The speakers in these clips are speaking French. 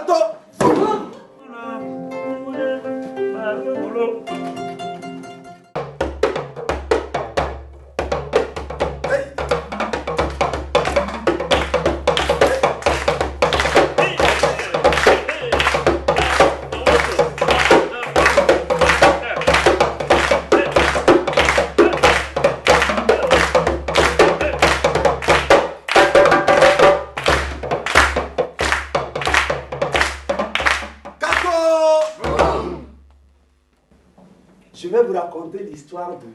Kato. Je vais vous raconter l'histoire de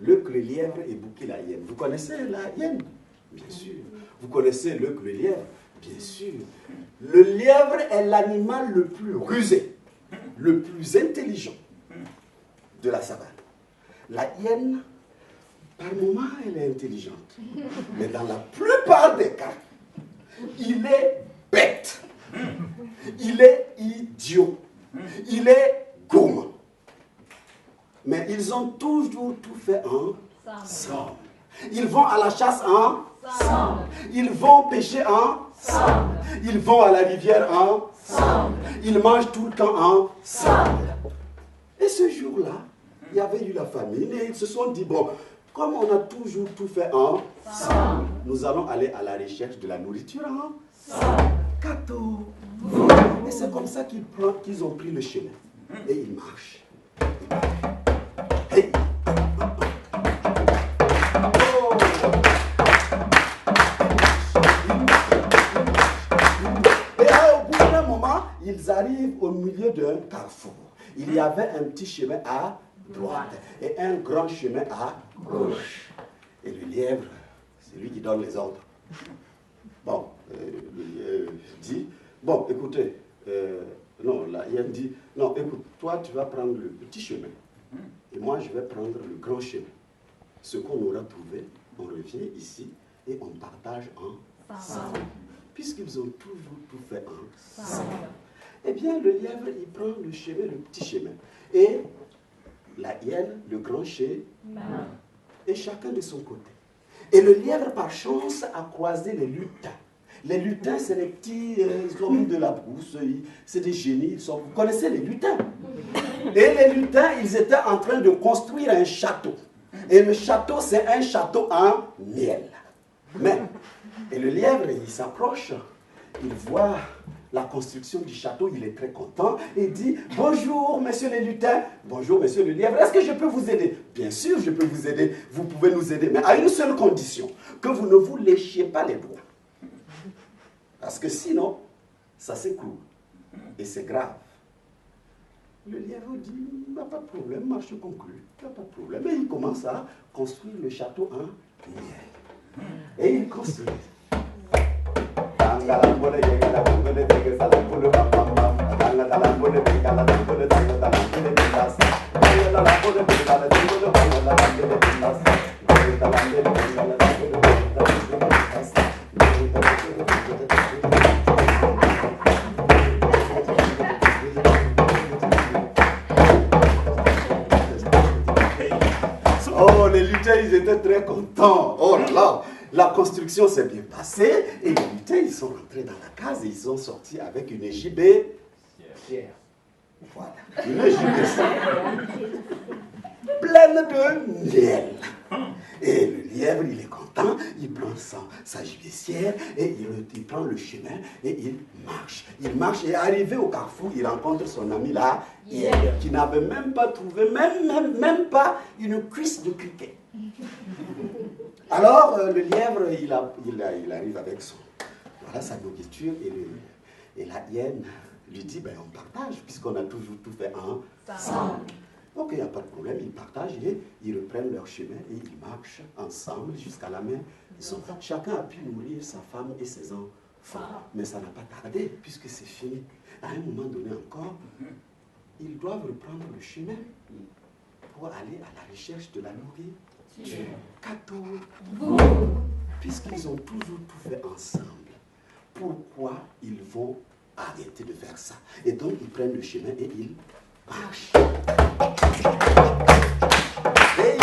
Luc le lièvre et Bouki la hyène. Vous connaissez la hyène? Bien sûr. Vous connaissez Luc le lièvre? Bien sûr. Le lièvre est l'animal le plus rusé, le plus intelligent de la savane. La hyène, par moments, elle est intelligente. Mais dans la plupart des cas, il est bête. Il est idiot. Il est gourmand. Mais ils ont toujours tout fait ensemble. Ils vont à la chasse ensemble. Ils vont pêcher ensemble. Ils vont à la rivière ensemble. Ils mangent tout le temps ensemble. Et ce jour-là, il y avait eu la famine et ils se sont dit, bon, comme on a toujours tout fait ensemble, nous allons aller à la recherche de la nourriture ensemble. Kato. Et c'est comme ça qu'ils ont pris le chemin. Et ils marchent. Hey. Oh. Et au bout d'un moment, ils arrivent au milieu d'un carrefour. Il y avait un petit chemin à droite et un grand chemin à gauche. Et le lièvre, c'est lui qui donne les ordres. Bon, le lièvre dit, bon, écoutez, non, la hyène dit, non, écoute, toi, tu vas prendre le petit chemin. Et moi, je vais prendre le grand chemin. Ce qu'on aura trouvé, on revient ici et on partage ensemble. Puisqu'ils ont toujours tout fait ensemble. Eh bien, le lièvre, il prend le chemin, le petit chemin. Et la hyène, le grand chemin. Et chacun de son côté. Et le lièvre, par chance, a croisé les lutins. Les lutins, c'est les petits hommes de la brousse, c'est des génies. Vous connaissez les lutins? Et les lutins, ils étaient en train de construire un château. Et le château, c'est un château en miel. Et le lièvre, il s'approche, il voit la construction du château, il est très content, et dit, bonjour, messieurs les lutins, bonjour, monsieur le lièvre, est-ce que je peux vous aider? Bien sûr, je peux vous aider, vous pouvez nous aider, mais à une seule condition, que vous ne vous léchiez pas les doigts. Parce que sinon, ça s'écroule. Et c'est grave. Le lièvre dit, il n'y a pas de problème, marche conclue, il n'y a pas de problème. Et il commence à construire le château en miel. Et il construit. Oh, les lutins, ils étaient très contents. Oh là là, la construction s'est bien passée et les lutins, ils sont rentrés dans la case et ils sont sortis avec une gibet. Voilà, une gibet pleine de miel. Et le lièvre, il est content, il prend sa gibecière et il prend le chemin et il marche. Il marche et arrivé au carrefour, il rencontre son ami là, qui n'avait même pas trouvé, même pas une cuisse de criquet. Alors, le lièvre, il arrive avec sa nourriture et la hyène lui dit, ben, on partage puisqu'on a toujours tout fait ensemble. Donc, il n'y a pas de problème, ils partagent et ils reprennent leur chemin et ils marchent ensemble jusqu'à la maison. Chacun a pu nourrir sa femme et ses enfants. Mais ça n'a pas tardé puisque c'est fini. À un moment donné encore, ils doivent reprendre le chemin pour aller à la recherche de la nourriture. Kato. Puisqu'ils ont toujours tout fait ensemble, pourquoi ils vont arrêter de faire ça? Et donc, ils prennent le chemin et ils marchent. Hey.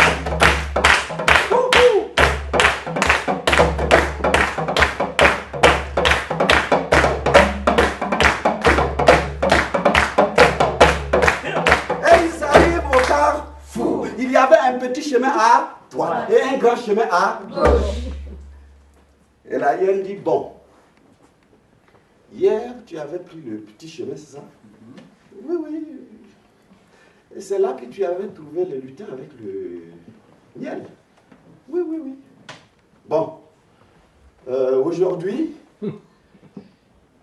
chemin à droite et un grand chemin à gauche. Et la hyène dit, bon, hier tu avais pris le petit chemin, c'est ça? Oui, oui. Et c'est là que tu avais trouvé le lutin avec le miel. Oui, oui, oui. Bon, aujourd'hui,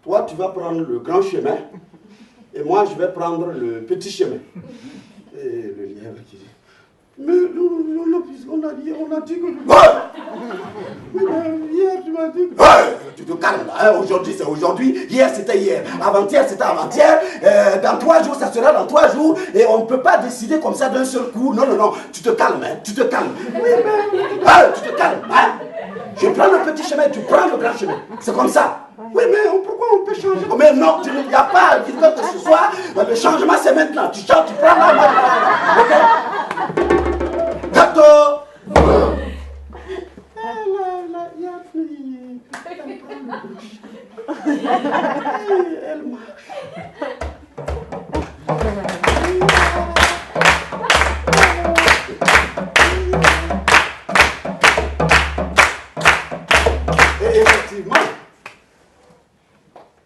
toi tu vas prendre le grand chemin et moi je vais prendre le petit chemin. Et le lièvre qui dit, mais on a dit que... Hier, tu m'as dit que... Tu te calmes là, hein? Aujourd'hui c'est aujourd'hui, hier c'était hier, avant-hier c'était avant-hier, dans 3 jours ça sera dans 3 jours, et on ne peut pas décider comme ça d'un seul coup. Non, non, non, tu te calmes, hein? Tu te calmes. Oui, mais... tu te calmes, hein? Je prends le petit chemin, tu prends le grand chemin. C'est comme ça. Oui, mais pourquoi on peut changer? Mais non, il n'y a pas que ce soit. Le changement, c'est maintenant. Tu changes, tu prends là, ok? Gâteau! Elle marche. Et effectivement,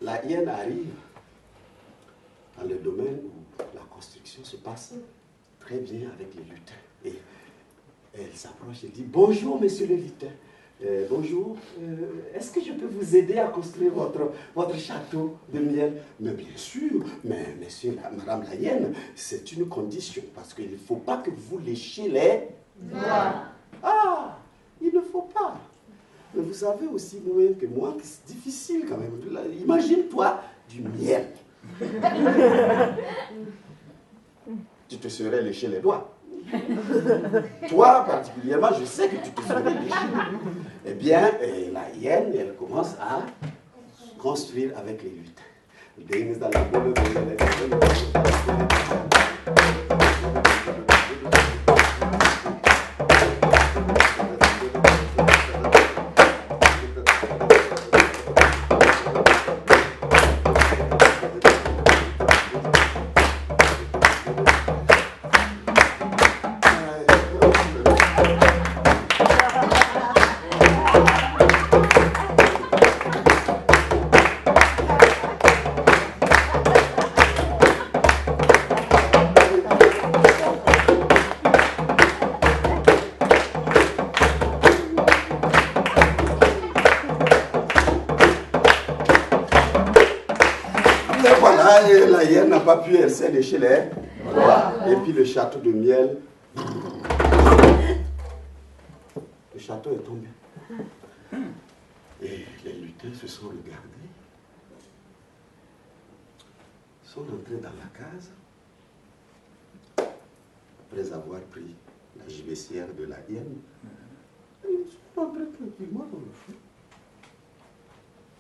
la hyène arrive dans le domaine où la construction se passe très bien avec les lutins. Et elle s'approche et dit, bonjour monsieur le lutin. Bonjour, est-ce que je peux vous aider à construire votre château de miel? Mais bien sûr, mais monsieur, madame la hyène, c'est une condition, parce qu'il ne faut pas que vous léchiez les doigts. Ah, il ne faut pas. Mais vous savez aussi moins que moi que c'est difficile quand même. Imagine-toi du miel. Tu te serais léché les doigts. Toi, particulièrement, je sais que tu te serais léché. Eh bien, la hyène, elle commence à construire avec les lutins. La hyène n'a pas pu, elle s'est léché les doigts. Et puis le château de miel, le château est tombé. Et les lutins se sont regardés, sont entrés dans la case, après avoir pris la gibecière de la hyène, et ils sont entrés tranquillement dans le feu.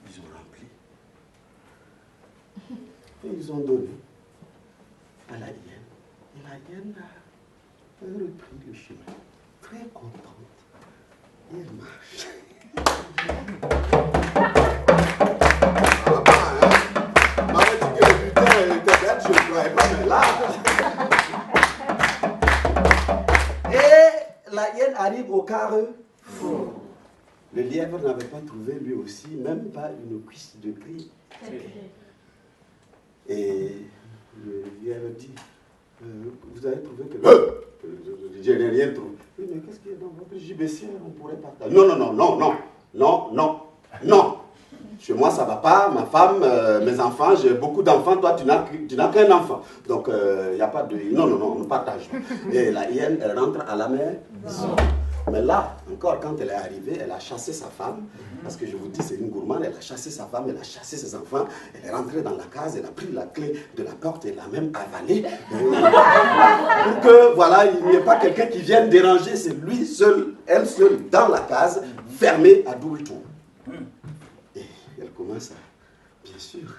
Ils ont rempli. Et ils ont donné à la hyène. Et la hyène a repris le chemin. Très contente. Et elle marche. On m'avait dit que le butin était bête, je ne croyais pas, mais là. Et la hyène arrive au carrefour. Le lièvre n'avait pas trouvé lui aussi, même pas une cuisse de gris. Et le lièvre dit, vous avez trouvé que... Je n'ai rien trouvé. Oui, mais qu'est-ce qu'il y a dans votre gibecière? On pourrait partager. Non, non, non, non, non, non, non, non. Chez moi, ça ne va pas. Ma femme, mes enfants, j'ai beaucoup d'enfants. Toi, tu n'as qu'un enfant. Donc, il n'y a pas de... Non, non, non, on ne partage pas. Et la hyène, elle rentre à la maison. Mais là, encore, quand elle est arrivée, elle a chassé sa femme, parce que je vous dis, c'est une gourmande, elle a chassé sa femme, elle a chassé ses enfants, elle est rentrée dans la case, elle a pris la clé de la porte, elle l'a même avalée, pour que, voilà, il n'y ait pas quelqu'un qui vienne déranger, c'est lui seul, elle seule, dans la case, fermée à double tour. Et elle commence à, bien sûr,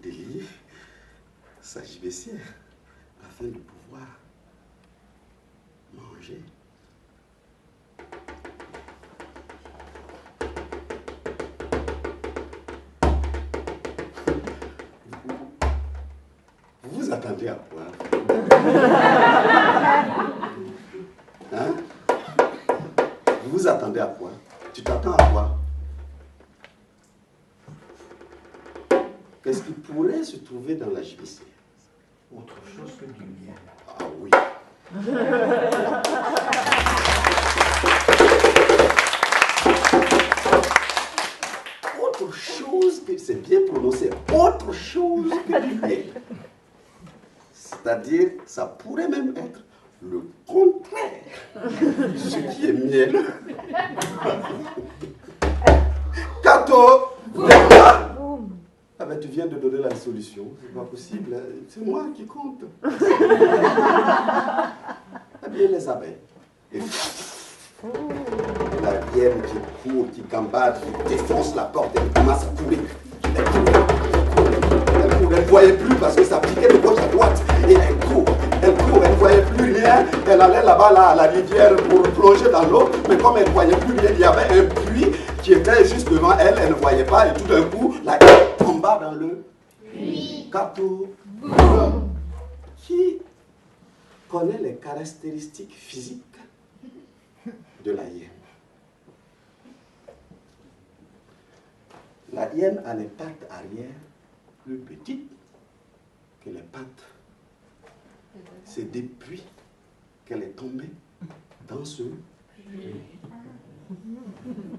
délier sa gibecière, afin de pouvoir manger. Vous attendez à quoi? t'attendais à quoi? Tu t'attends à quoi? Qu'est-ce qui pourrait se trouver dans la JBC? Autre chose que du miel. Ah oui. Autre chose que, c'est bien prononcé, autre chose que du miel. C'est-à-dire, ça pourrait même être le contraire de ce qui est miel. Cato, ah ben, tu viens de donner la solution, c'est pas possible, c'est moi qui compte. Eh bien, les abeilles. Et la hyène qui court, qui gambade, qui défonce la porte, elle commence à courir. Elle ne voyait plus parce que ça piquait de gauche à droite. Et elle court, elle ne voyait plus rien. Elle allait là-bas là, à la rivière pour plonger dans l'eau. Mais comme elle ne voyait plus rien, il y avait un puits qui était juste devant elle. Elle ne voyait pas. Et tout d'un coup, la hyène tomba dans le puits. Cato. Qui connaît les caractéristiques physiques de la hyène? La hyène a les pattes arrière plus petites que les pattes. C'est depuis qu'elle est tombée dans ce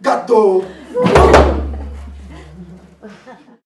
gâteau.